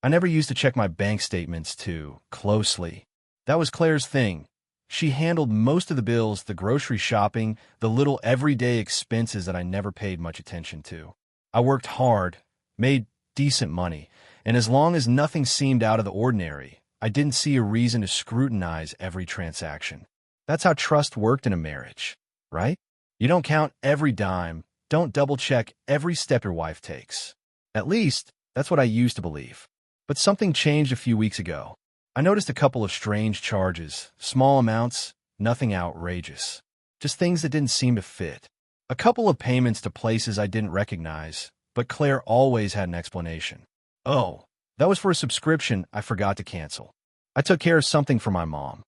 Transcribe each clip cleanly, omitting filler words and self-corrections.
I never used to check my bank statements too closely. That was Claire's thing. She handled most of the bills, the grocery shopping, the little everyday expenses that I never paid much attention to. I worked hard, made decent money, and as long as nothing seemed out of the ordinary, I didn't see a reason to scrutinize every transaction. That's how trust worked in a marriage, right? You don't count every dime, don't double-check every step your wife takes. At least, that's what I used to believe. But something changed a few weeks ago. I noticed a couple of strange charges, small amounts, nothing outrageous. Just things that didn't seem to fit. A couple of payments to places I didn't recognize, but Claire always had an explanation. Oh, that was for a subscription I forgot to cancel. I took care of something for my mom.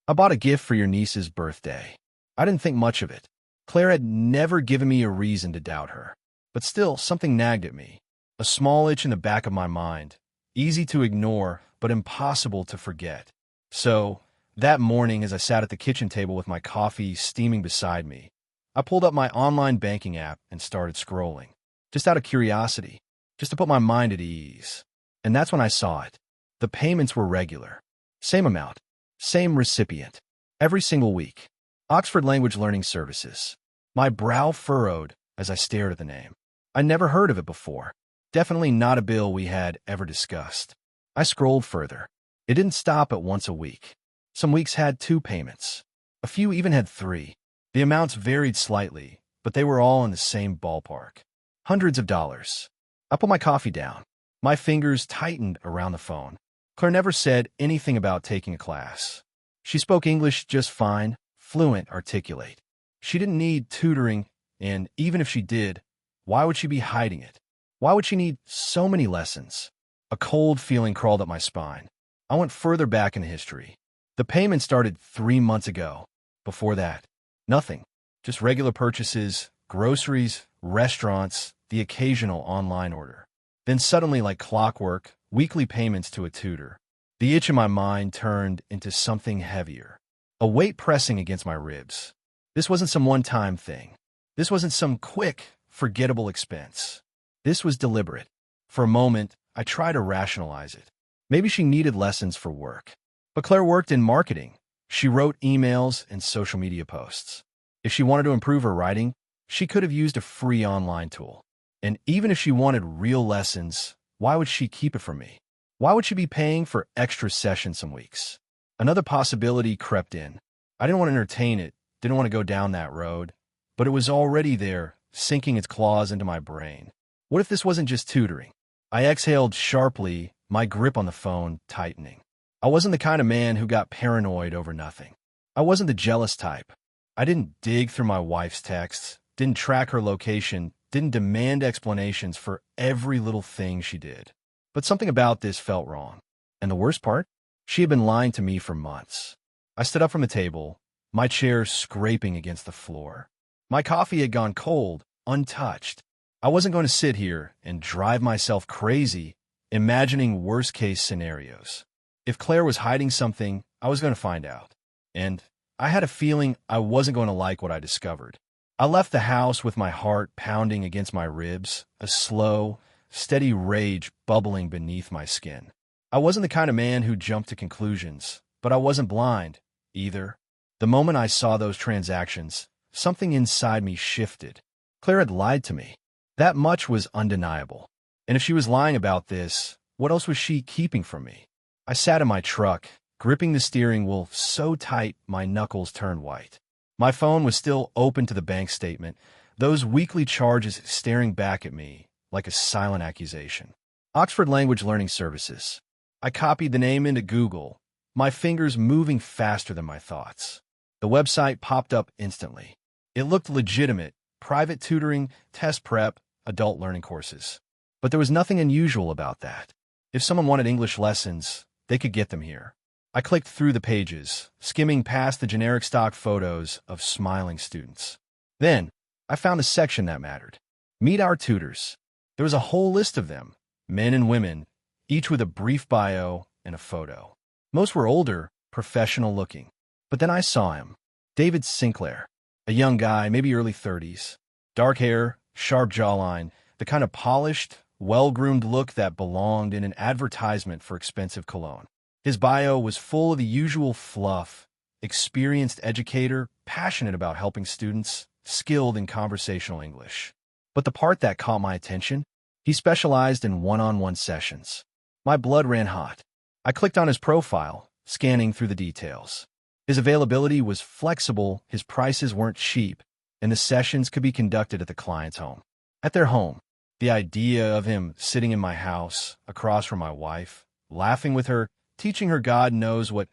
I bought a gift for your niece's birthday. I didn't think much of it. Claire had never given me a reason to doubt her. But still, something nagged at me. A small itch in the back of my mind. Easy to ignore, but impossible to forget. So, that morning as I sat at the kitchen table with my coffee steaming beside me, I pulled up my online banking app and started scrolling. Just out of curiosity, just to put my mind at ease. And that's when I saw it. The payments were regular. Same amount. Same recipient. Every single week. Oxford Language Learning Services. My brow furrowed as I stared at the name. I never heard of it before. Definitely not a bill we had ever discussed. I scrolled further. It didn't stop at once a week. Some weeks had 2 payments. A few even had 3. The amounts varied slightly, but they were all in the same ballpark. Hundreds of dollars. I put my coffee down. My fingers tightened around the phone. Claire never said anything about taking a class. She spoke English just fine, fluent, articulate. She didn't need tutoring, and even if she did, why would she be hiding it? Why would she need so many lessons? A cold feeling crawled up my spine. I went further back in history. The payment started 3 months ago. Before that, nothing. Just regular purchases, groceries, restaurants, the occasional online order. Then suddenly, like clockwork, weekly payments to a tutor. The itch in my mind turned into something heavier. A weight pressing against my ribs. This wasn't some one-time thing. This wasn't some quick, forgettable expense. This was deliberate. For a moment, I tried to rationalize it. Maybe she needed lessons for work. But Claire worked in marketing. She wrote emails and social media posts. If she wanted to improve her writing, she could have used a free online tool. And even if she wanted real lessons, why would she keep it from me? Why would she be paying for extra sessions some weeks? Another possibility crept in. I didn't want to entertain it, didn't want to go down that road, but it was already there, sinking its claws into my brain. What if this wasn't just tutoring? I exhaled sharply, my grip on the phone tightening. I wasn't the kind of man who got paranoid over nothing. I wasn't the jealous type. I didn't dig through my wife's texts, didn't track her location, didn't demand explanations for every little thing she did. But something about this felt wrong. And the worst part? She had been lying to me for months. I stood up from the table, my chair scraping against the floor. My coffee had gone cold, untouched. I wasn't going to sit here and drive myself crazy, imagining worst-case scenarios. If Claire was hiding something, I was going to find out. And I had a feeling I wasn't going to like what I discovered. I left the house with my heart pounding against my ribs, a slow, steady rage bubbling beneath my skin. I wasn't the kind of man who jumped to conclusions, but I wasn't blind, either. The moment I saw those transactions, something inside me shifted. Claire had lied to me. That much was undeniable. And if she was lying about this, what else was she keeping from me? I sat in my truck, gripping the steering wheel so tight my knuckles turned white. My phone was still open to the bank statement, those weekly charges staring back at me like a silent accusation. Oxford Language Learning Services. I copied the name into Google, my fingers moving faster than my thoughts. The website popped up instantly. It looked legitimate, private tutoring, test prep, adult learning courses. But there was nothing unusual about that. If someone wanted English lessons, they could get them here. I clicked through the pages, skimming past the generic stock photos of smiling students. Then, I found a section that mattered. Meet our tutors. There was a whole list of them, men and women, each with a brief bio and a photo. Most were older, professional-looking. But then I saw him, David Sinclair, a young guy, maybe early 30s. Dark hair, sharp jawline, the kind of polished, well-groomed look that belonged in an advertisement for expensive cologne. His bio was full of the usual fluff: experienced educator, passionate about helping students, skilled in conversational English. But the part that caught my attention, he specialized in one-on-one sessions. My blood ran hot. I clicked on his profile, scanning through the details. His availability was flexible, his prices weren't cheap, and the sessions could be conducted at the client's home. At their home, the idea of him sitting in my house, across from my wife, laughing with her, teaching her God knows what,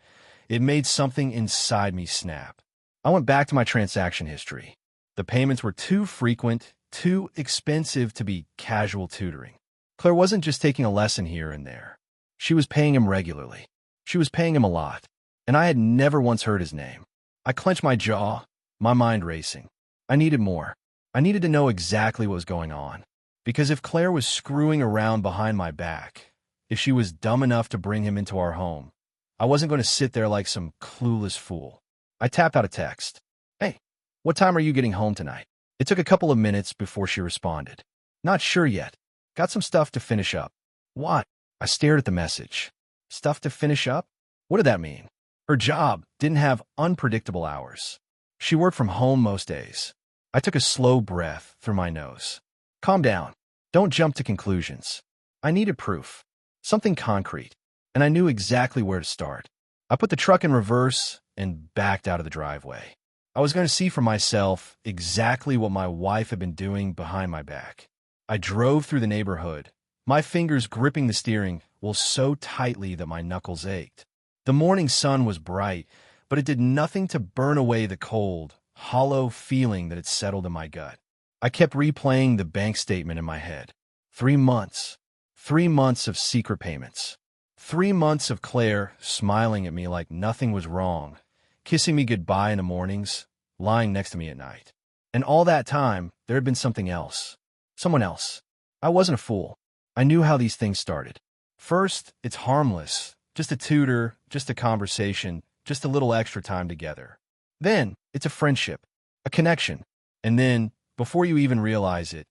it made something inside me snap. I went back to my transaction history. The payments were too frequent, too expensive to be casual tutoring. Claire wasn't just taking a lesson here and there. She was paying him regularly. She was paying him a lot, and I had never once heard his name. I clenched my jaw, my mind racing. I needed more. I needed to know exactly what was going on. Because if Claire was screwing around behind my back, if she was dumb enough to bring him into our home, I wasn't going to sit there like some clueless fool. I tapped out a text. "Hey, what time are you getting home tonight?" It took a couple of minutes before she responded. "Not sure yet. Got some stuff to finish up." "What?" I stared at the message. Stuff to finish up? What did that mean? Her job didn't have unpredictable hours. She worked from home most days. I took a slow breath through my nose. Calm down. Don't jump to conclusions. I needed proof. Something concrete. And I knew exactly where to start. I put the truck in reverse and backed out of the driveway. I was going to see for myself exactly what my wife had been doing behind my back. I drove through the neighborhood, my fingers gripping the steering wheel so tightly that my knuckles ached. The morning sun was bright, but it did nothing to burn away the cold, hollow feeling that had settled in my gut. I kept replaying the bank statement in my head. 3 months. 3 months of secret payments. 3 months of Claire smiling at me like nothing was wrong, kissing me goodbye in the mornings, lying next to me at night. And all that time, there had been something else. Someone else. I wasn't a fool. I knew how these things started. First, it's harmless. Just a tutor, just a conversation, just a little extra time together. Then, it's a friendship, a connection. And then, before you even realize it,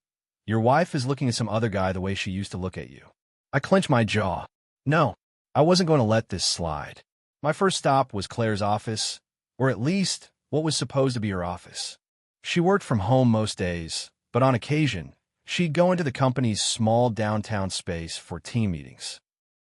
your wife is looking at some other guy the way she used to look at you. I clenched my jaw. No, I wasn't going to let this slide. My first stop was Claire's office, or at least what was supposed to be her office. She worked from home most days, but on occasion, she'd go into the company's small downtown space for team meetings.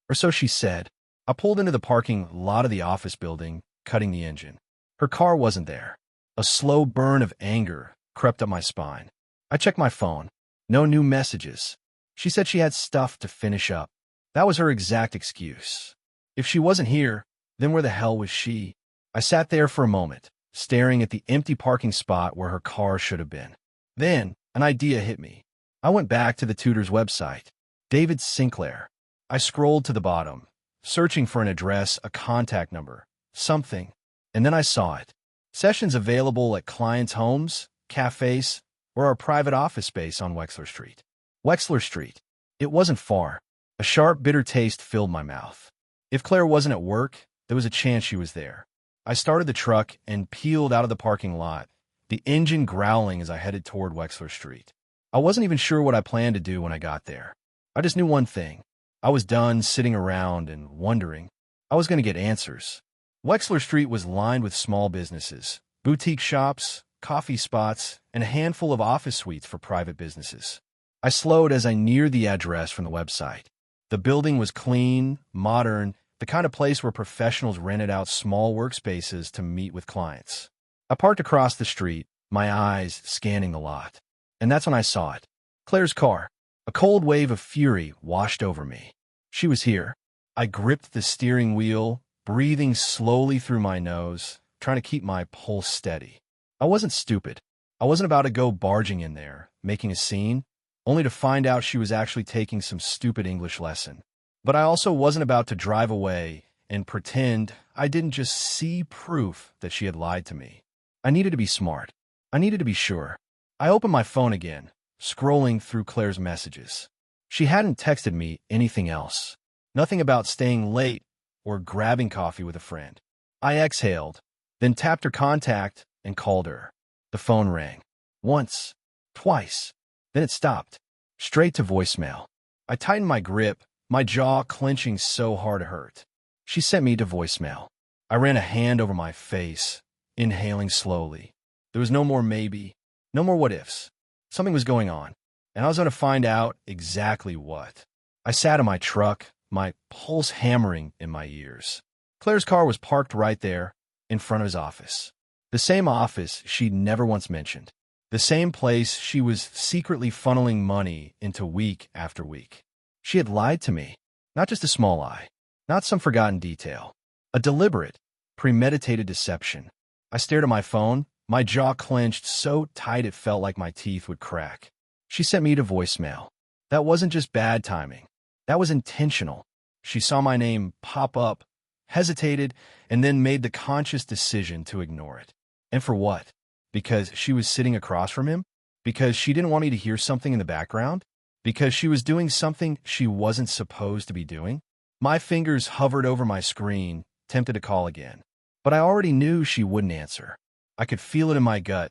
Or so she said. I pulled into the parking lot of the office building, cutting the engine. Her car wasn't there. A slow burn of anger crept up my spine. I checked my phone. No new messages. She said she had stuff to finish up. That was her exact excuse. If she wasn't here, then where the hell was she? I sat there for a moment, staring at the empty parking spot where her car should have been. Then, an idea hit me. I went back to the tutor's website. David Sinclair. I scrolled to the bottom, searching for an address, a contact number, something, and then I saw it. Sessions available at clients' homes, cafes, or our private office space on Wexler Street. Wexler Street. It wasn't far. A sharp, bitter taste filled my mouth. If Claire wasn't at work, there was a chance she was there. I started the truck and peeled out of the parking lot, the engine growling as I headed toward Wexler Street. I wasn't even sure what I planned to do when I got there. I just knew one thing. I was done sitting around and wondering. I was going to get answers. Wexler Street was lined with small businesses, boutique shops, coffee spots, and a handful of office suites for private businesses. I slowed as I neared the address from the website. The building was clean, modern, the kind of place where professionals rented out small workspaces to meet with clients. I parked across the street, my eyes scanning the lot. And that's when I saw it. Claire's car. A cold wave of fury washed over me. She was here. I gripped the steering wheel, breathing slowly through my nose, trying to keep my pulse steady. I wasn't stupid. I wasn't about to go barging in there, making a scene, only to find out she was actually taking some stupid English lesson. But I also wasn't about to drive away and pretend I didn't just see proof that she had lied to me. I needed to be smart. I needed to be sure. I opened my phone again, scrolling through Claire's messages. She hadn't texted me anything else. Nothing about staying late or grabbing coffee with a friend. I exhaled, then tapped her contact and called her. The phone rang. Once, twice, then it stopped. Straight to voicemail. I tightened my grip, my jaw clenching so hard it hurt. She sent me to voicemail. I ran a hand over my face, inhaling slowly. There was no more maybe, no more what ifs. Something was going on, and I was going to find out exactly what. I sat in my truck, my pulse hammering in my ears. Claire's car was parked right there, in front of his office. The same office she'd never once mentioned. The same place she was secretly funneling money into week after week. She had lied to me. Not just a small lie. Not some forgotten detail. A deliberate, premeditated deception. I stared at my phone, my jaw clenched so tight it felt like my teeth would crack. She sent me to voicemail. That wasn't just bad timing. That was intentional. She saw my name pop up, hesitated, and then made the conscious decision to ignore it. And for what? Because she was sitting across from him? Because she didn't want me to hear something in the background? Because she was doing something she wasn't supposed to be doing? My fingers hovered over my screen, tempted to call again. But I already knew she wouldn't answer. I could feel it in my gut.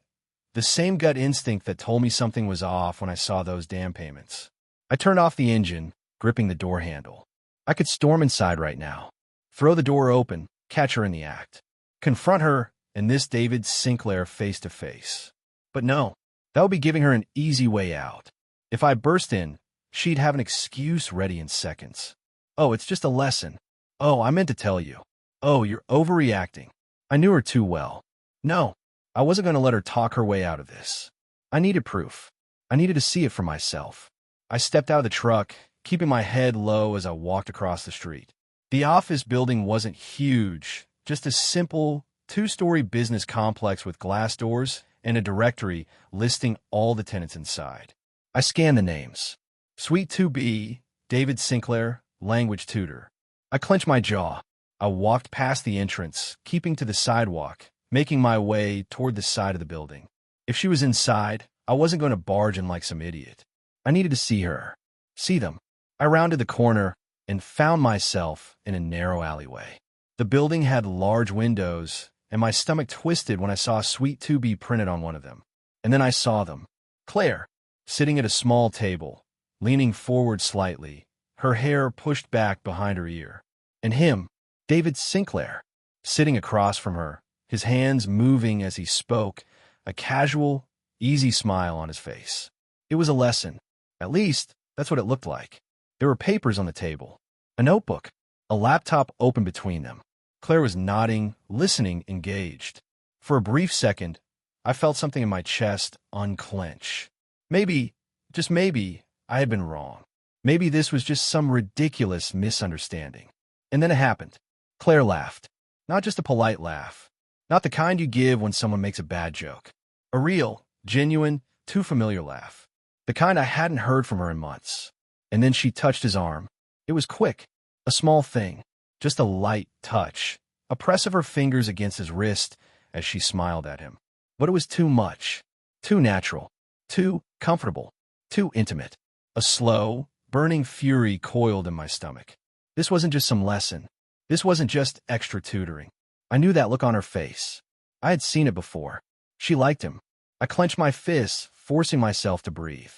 The same gut instinct that told me something was off when I saw those damn payments. I turned off the engine, gripping the door handle. I could storm inside right now. Throw the door open, catch her in the act. Confront her and this David Sinclair face to face. But no, that would be giving her an easy way out. If I burst in, she'd have an excuse ready in seconds. Oh, it's just a lesson. Oh, I meant to tell you. Oh, you're overreacting. I knew her too well. No, I wasn't going to let her talk her way out of this. I needed proof. I needed to see it for myself. I stepped out of the truck, keeping my head low as I walked across the street. The office building wasn't huge, just a simple, two-story business complex with glass doors and a directory listing all the tenants inside. I scanned the names. Suite 2B, David Sinclair, language tutor. I clenched my jaw. I walked past the entrance, keeping to the sidewalk, making my way toward the side of the building. If she was inside, I wasn't going to barge in like some idiot. I needed to see her. See them. I rounded the corner and found myself in a narrow alleyway. The building had large windows, and my stomach twisted when I saw Suite 2B printed on one of them. And then I saw them. Claire, sitting at a small table, leaning forward slightly, her hair pushed back behind her ear. And him, David Sinclair, sitting across from her, his hands moving as he spoke, a casual, easy smile on his face. It was a lesson. At least, that's what it looked like. There were papers on the table, a notebook, a laptop open between them. Claire was nodding, listening, engaged. For a brief second, I felt something in my chest unclench. Maybe, just maybe, I had been wrong. Maybe this was just some ridiculous misunderstanding. And then it happened. Claire laughed. Not just a polite laugh. Not the kind you give when someone makes a bad joke. A real, genuine, too familiar laugh. The kind I hadn't heard from her in months. And then she touched his arm. It was quick. A small thing. Just a light touch. A press of her fingers against his wrist as she smiled at him. But it was too much. Too natural. Too comfortable. Too intimate. A slow, burning fury coiled in my stomach. This wasn't just some lesson. This wasn't just extra tutoring. I knew that look on her face. I had seen it before. She liked him. I clenched my fists, forcing myself to breathe.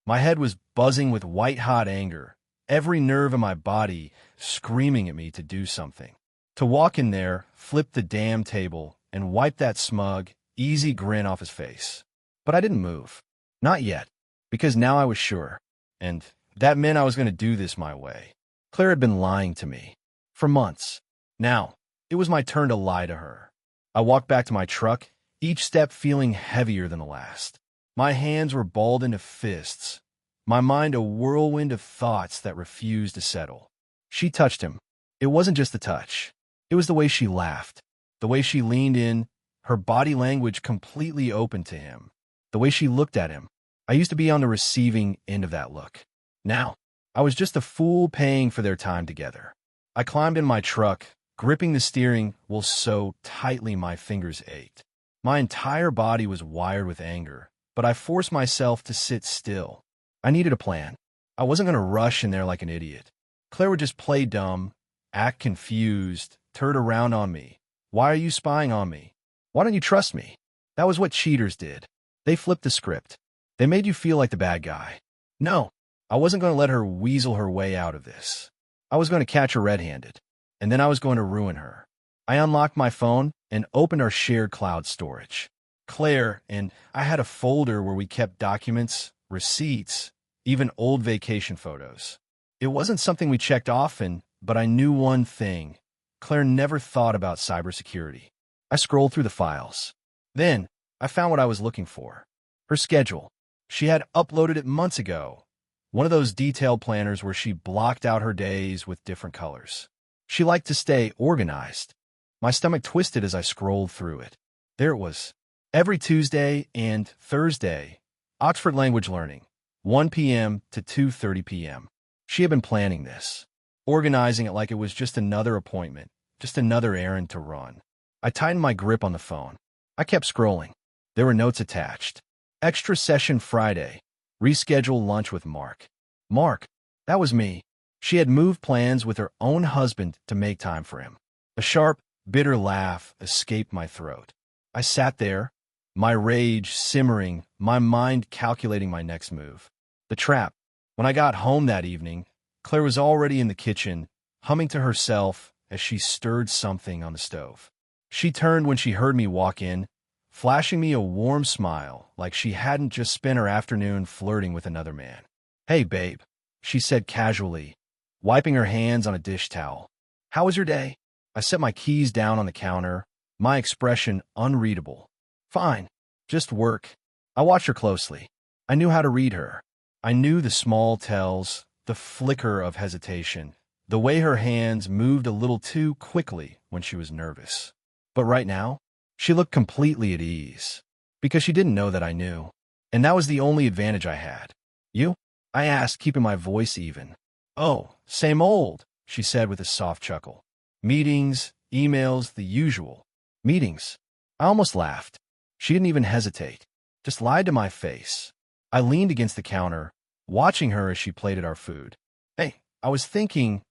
My head was buzzing with white-hot anger, every nerve in my body screaming at me to do something. To walk in there, flip the damn table, and wipe that smug, easy grin off his face. But I didn't move. Not yet. Because now I was sure. And that meant I was going to do this my way. Claire had been lying to me. For months. Now, it was my turn to lie to her. I walked back to my truck, each step feeling heavier than the last. My hands were balled into fists, my mind a whirlwind of thoughts that refused to settle. She touched him. It wasn't just the touch. It was the way she laughed, the way she leaned in, her body language completely open to him, the way she looked at him. I used to be on the receiving end of that look. Now, I was just a fool paying for their time together. I climbed in my truck, gripping the steering wheel so tightly my fingers ached. My entire body was wired with anger, but I forced myself to sit still. I needed a plan. I wasn't going to rush in there like an idiot. Claire would just play dumb, act confused, turn around on me. Why are you spying on me? Why don't you trust me? That was what cheaters did. They flipped the script. They made you feel like the bad guy. No, I wasn't going to let her weasel her way out of this. I was going to catch her red-handed, and then I was going to ruin her. I unlocked my phone and opened our shared cloud storage. Claire and I had a folder where we kept documents, receipts, even old vacation photos. It wasn't something we checked often, but I knew one thing. Claire never thought about cybersecurity. I scrolled through the files. Then, I found what I was looking for. Her schedule. She had uploaded it months ago. One of those detailed planners where she blocked out her days with different colors. She liked to stay organized. My stomach twisted as I scrolled through it. There it was. Every Tuesday and Thursday, Oxford Language Learning, 1 p.m. to 2:30 p.m. She had been planning this, organizing it like it was just another appointment, just another errand to run. I tightened my grip on the phone. I kept scrolling. There were notes attached. Extra session Friday. Reschedule lunch with Mark. Mark, that was me. She had moved plans with her own husband to make time for him. A sharp, bitter laugh escaped my throat. I sat there, my rage simmering, my mind calculating my next move. The trap. When I got home that evening, Claire was already in the kitchen, humming to herself as she stirred something on the stove. She turned when she heard me walk in, flashing me a warm smile like she hadn't just spent her afternoon flirting with another man. "Hey, babe," she said casually, wiping her hands on a dish towel. "How was your day?" I set my keys down on the counter, my expression unreadable. "Fine. Just work." I watched her closely. I knew how to read her. I knew the small tells, the flicker of hesitation, the way her hands moved a little too quickly when she was nervous. But right now, she looked completely at ease, because she didn't know that I knew. And that was the only advantage I had. "You?" I asked, keeping my voice even. "Oh, same old," she said with a soft chuckle. "Meetings, emails, the usual." "Meetings." I almost laughed. She didn't even hesitate, just lied to my face. I leaned against the counter, watching her as she plated our food. "Hey, I was thinking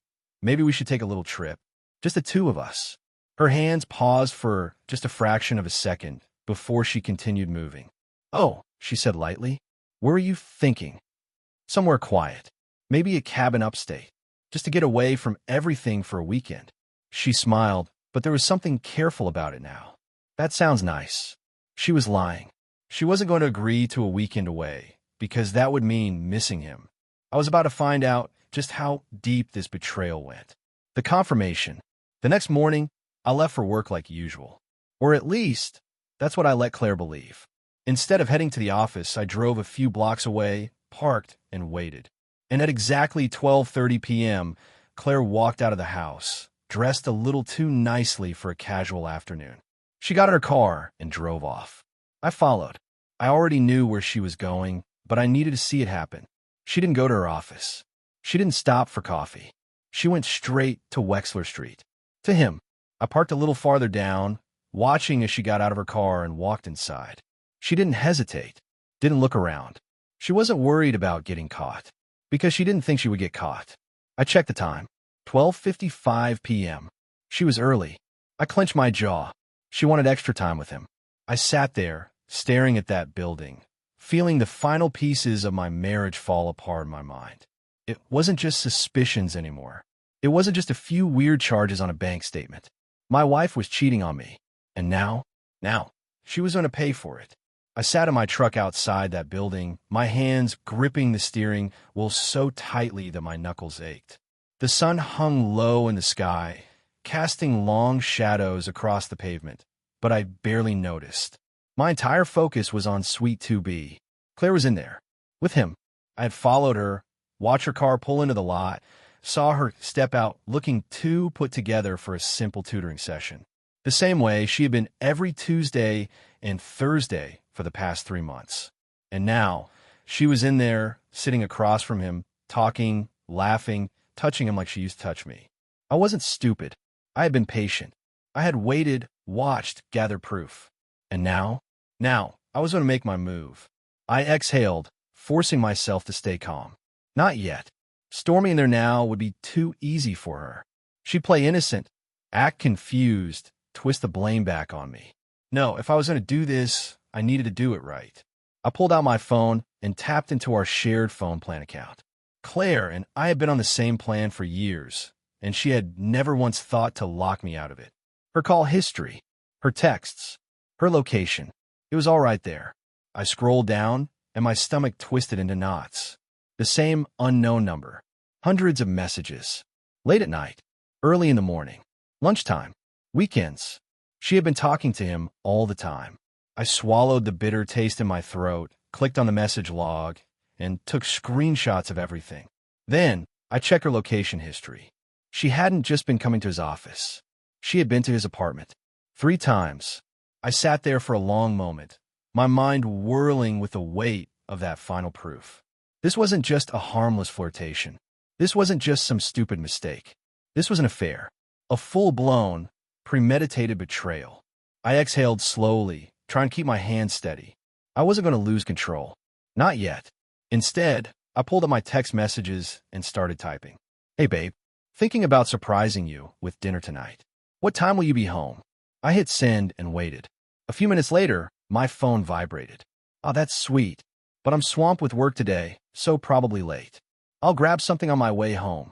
maybe we should take a little trip, just the two of us." Her hands paused for just a fraction of a second before she continued moving. "Oh," she said lightly, "where are you thinking?" "Somewhere quiet. Maybe a cabin upstate, just to get away from everything for a weekend." She smiled, but there was something careful about it now. "That sounds nice." She was lying. She wasn't going to agree to a weekend away, because that would mean missing him. I was about to find out just how deep this betrayal went. The confirmation. The next morning, I left for work like usual. Or at least, that's what I let Claire believe. Instead of heading to the office, I drove a few blocks away, parked, and waited. And at exactly 12:30 p.m., Claire walked out of the house, dressed a little too nicely for a casual afternoon. She got in her car and drove off. I followed. I already knew where she was going, but I needed to see it happen. She didn't go to her office. She didn't stop for coffee. She went straight to Wexler Street. To him. I parked a little farther down, watching as she got out of her car and walked inside. She didn't hesitate, didn't look around. She wasn't worried about getting caught, because she didn't think she would get caught. I checked the time. 12:55 p.m. She was early. I clenched my jaw. She wanted extra time with him. I sat there, staring at that building, feeling the final pieces of my marriage fall apart in my mind. It wasn't just suspicions anymore. It wasn't just a few weird charges on a bank statement. My wife was cheating on me. And now, she was going to pay for it. I sat in my truck outside that building, my hands gripping the steering wheel so tightly that my knuckles ached. The sun hung low in the sky, casting long shadows across the pavement, but I barely noticed. My entire focus was on Suite 2B. Claire was in there, with him. I had followed her, watched her car pull into the lot, saw her step out looking too put together for a simple tutoring session. The same way she had been every Tuesday and Thursday for the past 3 months. And now, she was in there, sitting across from him, talking, laughing, touching him like she used to touch me. I wasn't stupid. I had been patient. I had waited, watched, gathered proof. And now, I was going to make my move. I exhaled, forcing myself to stay calm. Not yet. Storming in there now would be too easy for her. She'd play innocent, act confused, twist the blame back on me. No, if I was going to do this, I needed to do it right. I pulled out my phone and tapped into our shared phone plan account. Claire and I had been on the same plan for years, and she had never once thought to lock me out of it. Her call history, her texts, her location. It was all right there. I scrolled down, and my stomach twisted into knots. The same unknown number. Hundreds of messages. Late at night. Early in the morning. Lunchtime. Weekends. She had been talking to him all the time. I swallowed the bitter taste in my throat, clicked on the message log, and took screenshots of everything. Then, I checked her location history. She hadn't just been coming to his office. She had been to his apartment. 3 times. I sat there for a long moment, my mind whirling with the weight of that final proof. This wasn't just a harmless flirtation. This wasn't just some stupid mistake. This was an affair. A full-blown, premeditated betrayal. I exhaled slowly, trying to keep my hands steady. I wasn't going to lose control. Not yet. Instead, I pulled up my text messages and started typing. Hey babe, thinking about surprising you with dinner tonight. What time will you be home? I hit send and waited. A few minutes later, my phone vibrated. Oh, that's sweet, but I'm swamped with work today, so probably late. I'll grab something on my way home.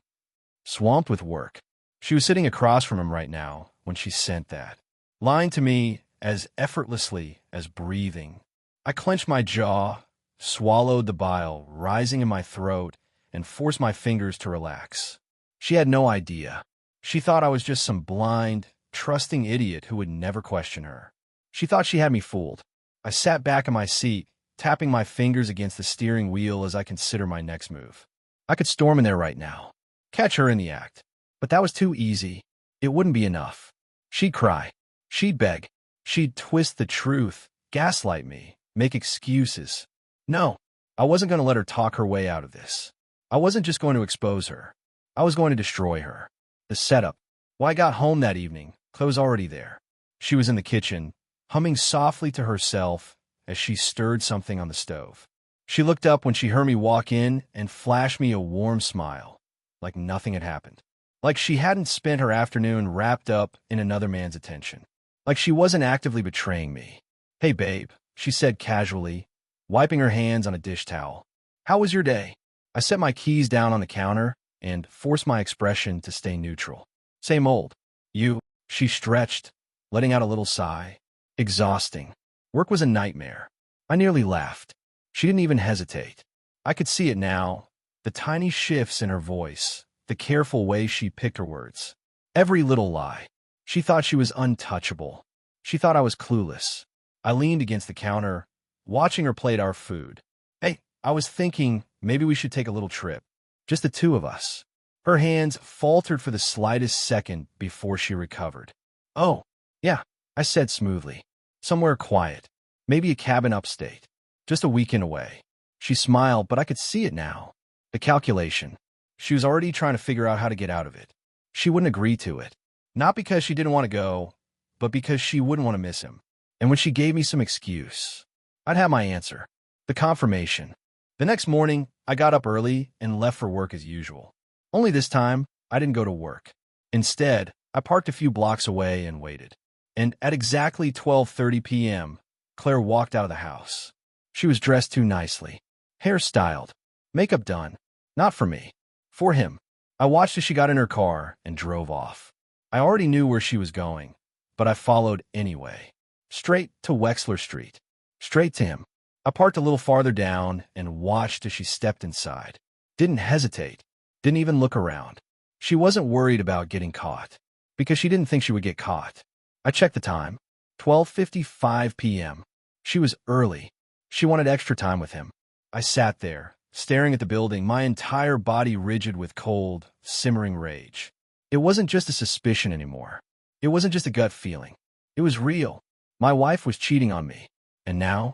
Swamped with work. She was sitting across from him right now when she sent that. Lying to me as effortlessly as breathing. I clenched my jaw, swallowed the bile rising in my throat, and forced my fingers to relax. She had no idea. She thought I was just some blind, trusting idiot who would never question her. She thought she had me fooled. I sat back in my seat, tapping my fingers against the steering wheel as I consider my next move. I could storm in there right now, catch her in the act. But that was too easy. It wouldn't be enough. She'd cry. She'd beg. She'd twist the truth, gaslight me, make excuses. No, I wasn't going to let her talk her way out of this. I wasn't just going to expose her. I was going to destroy her. The setup. When I got home that evening, Claire was already there. She was in the kitchen, humming softly to herself as she stirred something on the stove. She looked up when she heard me walk in and flashed me a warm smile, like nothing had happened. Like she hadn't spent her afternoon wrapped up in another man's attention. Like she wasn't actively betraying me. Hey babe, she said casually, wiping her hands on a dish towel. How was your day? I set my keys down on the counter and forced my expression to stay neutral. Same old. You, she stretched, letting out a little sigh. Exhausting. Work was a nightmare. I nearly laughed. She didn't even hesitate. I could see it now, the tiny shifts in her voice, the careful way she picked her words. Every little lie. She thought she was untouchable. She thought I was clueless. I leaned against the counter, watching her plate our food. Hey, I was thinking maybe we should take a little trip. Just the two of us. Her hands faltered for the slightest second before she recovered. Oh, yeah, I said smoothly. Somewhere quiet. Maybe a cabin upstate. Just a weekend away. She smiled, but I could see it now. The calculation. She was already trying to figure out how to get out of it. She wouldn't agree to it. Not because she didn't want to go, but because she wouldn't want to miss him. And when she gave me some excuse, I'd have my answer. The confirmation. The next morning, I got up early and left for work as usual. Only this time, I didn't go to work. Instead, I parked a few blocks away and waited. And at exactly 12:30 p.m., Claire walked out of the house. She was dressed too nicely. Hair styled. Makeup done. Not for me. For him. I watched as she got in her car and drove off. I already knew where she was going, but I followed anyway. Straight to Wexler Street. Straight to him. I parked a little farther down and watched as she stepped inside. Didn't hesitate. Didn't even look around. She wasn't worried about getting caught, because she didn't think she would get caught. I checked the time. 12:55 p.m. She was early. She wanted extra time with him. I sat there, staring at the building, my entire body rigid with cold, simmering rage. It wasn't just a suspicion anymore. It wasn't just a gut feeling. It was real. My wife was cheating on me. And now,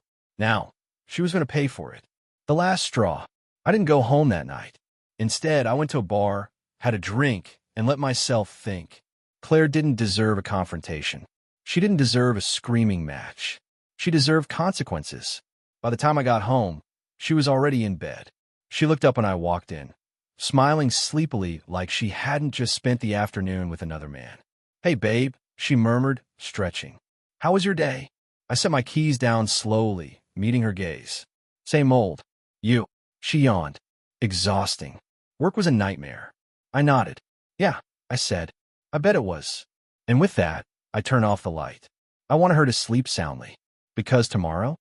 she was going to pay for it. The last straw. I didn't go home that night. Instead, I went to a bar, had a drink, and let myself think. Claire didn't deserve a confrontation. She didn't deserve a screaming match. She deserved consequences. By the time I got home, she was already in bed. She looked up when I walked in, smiling sleepily like she hadn't just spent the afternoon with another man. Hey, babe, she murmured, stretching. How was your day? I set my keys down slowly, meeting her gaze. Same old. You. She yawned. exhausting. Work was a nightmare. I nodded. Yeah, I said. I bet it was. And with that, I turned off the light. I wanted her to sleep soundly. Because tomorrow,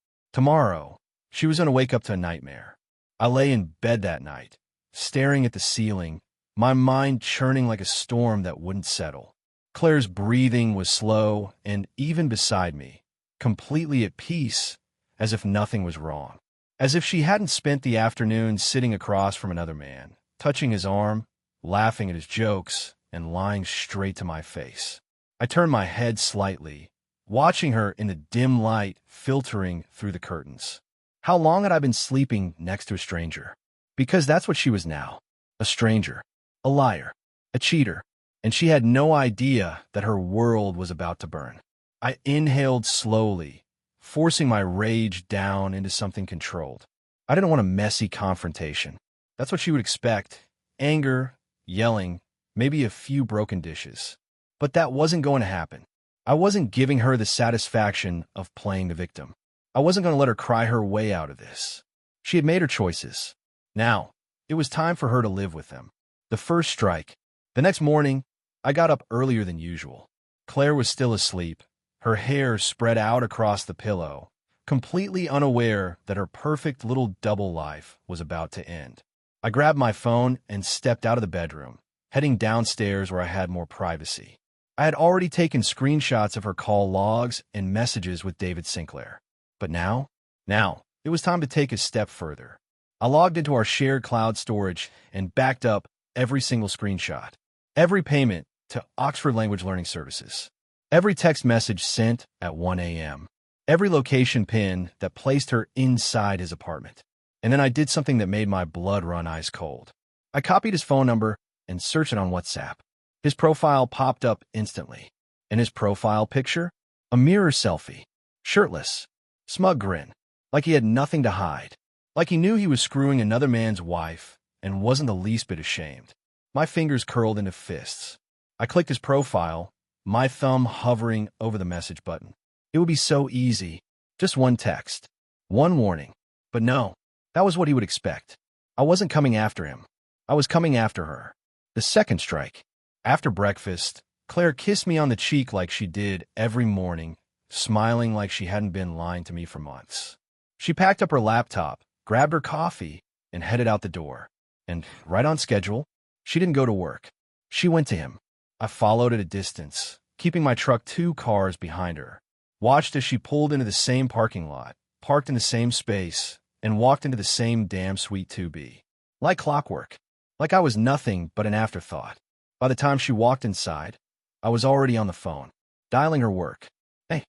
she was going to wake up to a nightmare. I lay in bed that night, staring at the ceiling, my mind churning like a storm that wouldn't settle. Claire's breathing was slow, and even beside me, completely at peace, as if nothing was wrong. As if she hadn't spent the afternoon sitting across from another man, touching his arm, laughing at his jokes, and lying straight to my face. I turned my head slightly, watching her in the dim light filtering through the curtains. How long had I been sleeping next to a stranger? Because that's what she was now. A stranger. A liar. A cheater. And she had no idea that her world was about to burn. I inhaled slowly, forcing my rage down into something controlled. I didn't want a messy confrontation. That's what she would expect. Anger, yelling, maybe a few broken dishes. But that wasn't going to happen. I wasn't giving her the satisfaction of playing the victim. I wasn't going to let her cry her way out of this. She had made her choices. Now, it was time for her to live with them. The first strike. The next morning, I got up earlier than usual. Claire was still asleep, her hair spread out across the pillow, completely unaware that her perfect little double life was about to end. I grabbed my phone and stepped out of the bedroom, heading downstairs where I had more privacy. I had already taken screenshots of her call logs and messages with David Sinclair. But now, it was time to take a step further. I logged into our shared cloud storage and backed up every single screenshot, every payment to Oxford Language Learning Services, every text message sent at 1 a.m., every location pin that placed her inside his apartment. And then I did something that made my blood run ice cold. I copied his phone number and searched it on WhatsApp. His profile popped up instantly. And his profile picture? A mirror selfie. Shirtless. Smug grin. Like he had nothing to hide. Like he knew he was screwing another man's wife and wasn't the least bit ashamed. My fingers curled into fists. I clicked his profile, my thumb hovering over the message button. It would be so easy. Just one text. One warning. But no, that was what he would expect. I wasn't coming after him. I was coming after her. The second strike. After breakfast, Claire kissed me on the cheek like she did every morning, smiling like she hadn't been lying to me for months. She packed up her laptop, grabbed her coffee, and headed out the door. And, right on schedule, she didn't go to work. She went to him. I followed at a distance, keeping my truck 2 cars behind her, watched as she pulled into the same parking lot, parked in the same space, and walked into the same damn sweet 2B. Like clockwork. Like I was nothing but an afterthought. By the time she walked inside, I was already on the phone, dialing her work. Hey,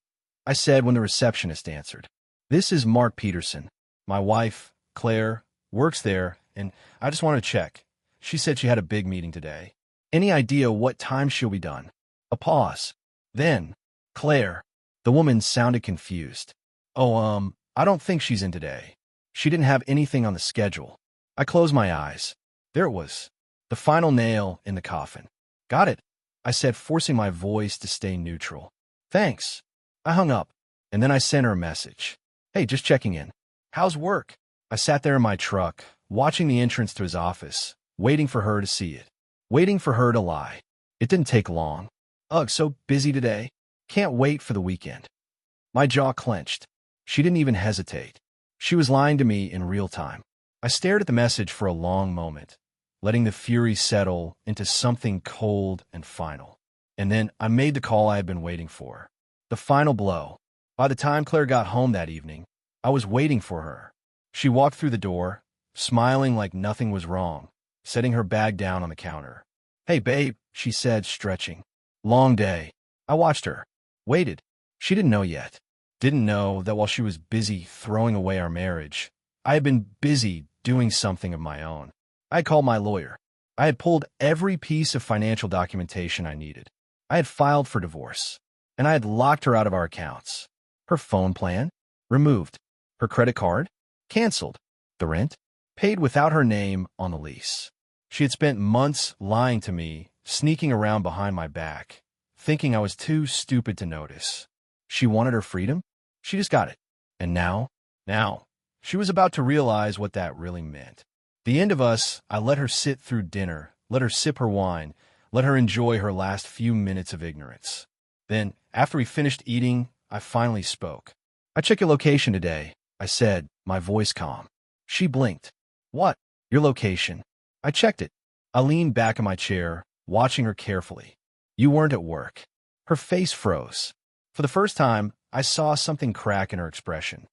I said when the receptionist answered. This is Mark Peterson. My wife, Claire, works there, and I just wanted to check. She said she had a big meeting today. Any idea what time she'll be done? A pause. Then, Claire. The woman sounded confused. Oh, I don't think she's in today. She didn't have anything on the schedule. I closed my eyes. There it was. The final nail in the coffin. Got it, I said, forcing my voice to stay neutral. Thanks. I hung up, and then I sent her a message. Hey, just checking in. How's work? I sat there in my truck, watching the entrance to his office, waiting for her to see it. Waiting for her to lie. It didn't take long. Ugh, so busy today. Can't wait for the weekend. My jaw clenched. She didn't even hesitate. She was lying to me in real time. I stared at the message for a long moment, letting the fury settle into something cold and final. And then I made the call I had been waiting for. The final blow. By the time Claire got home that evening, I was waiting for her. She walked through the door, smiling like nothing was wrong, setting her bag down on the counter. Hey, babe, she said, stretching. Long day. I watched her. Waited. She didn't know yet. Didn't know that while she was busy throwing away our marriage, I had been busy doing something of my own. I had called my lawyer. I had pulled every piece of financial documentation I needed. I had filed for divorce, and I had locked her out of our accounts. Her phone plan? Removed. Her credit card? Canceled. The rent? Paid without her name on the lease. She had spent months lying to me, sneaking around behind my back, thinking I was too stupid to notice. She wanted her freedom? She just got it. And now, she was about to realize what that really meant. The end of us, I let her sit through dinner, let her sip her wine, let her enjoy her last few minutes of ignorance. Then, after we finished eating, I finally spoke. I checked your location today, I said, my voice calm. She blinked. What? Your location? I checked it. I leaned back in my chair, watching her carefully. You weren't at work. Her face froze. For the first time, I saw something crack in her expression.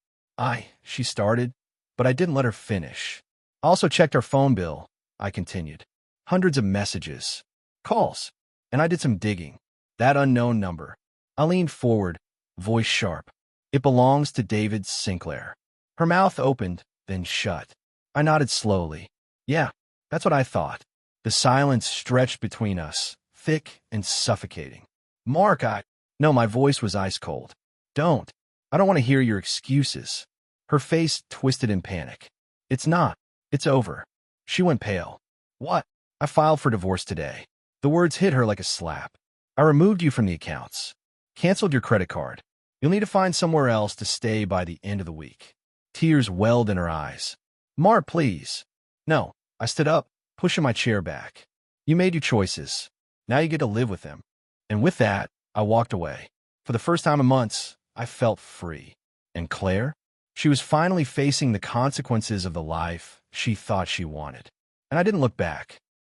She started, but I didn't let her finish. I also checked our phone bill, I continued. Hundreds of messages, calls, and I did some digging. That unknown number. I leaned forward, voice sharp. It belongs to David Sinclair. Her mouth opened, then shut. I nodded slowly. Yeah, that's what I thought. The silence stretched between us, thick and suffocating. Mark, No, my voice was ice cold. Don't. I don't want to hear your excuses. Her face twisted in panic. It's not. It's over. She went pale. What? I filed for divorce today. The words hit her like a slap. I removed you from the accounts. Canceled your credit card. You'll need to find somewhere else to stay by the end of the week. Tears welled in her eyes. Mar, please. No. I stood up, pushing my chair back. You made your choices. Now you get to live with them. And with that, I walked away. For the first time in months, I felt free. And Claire? She was finally facing the consequences of the life she thought she wanted. And I didn't look back.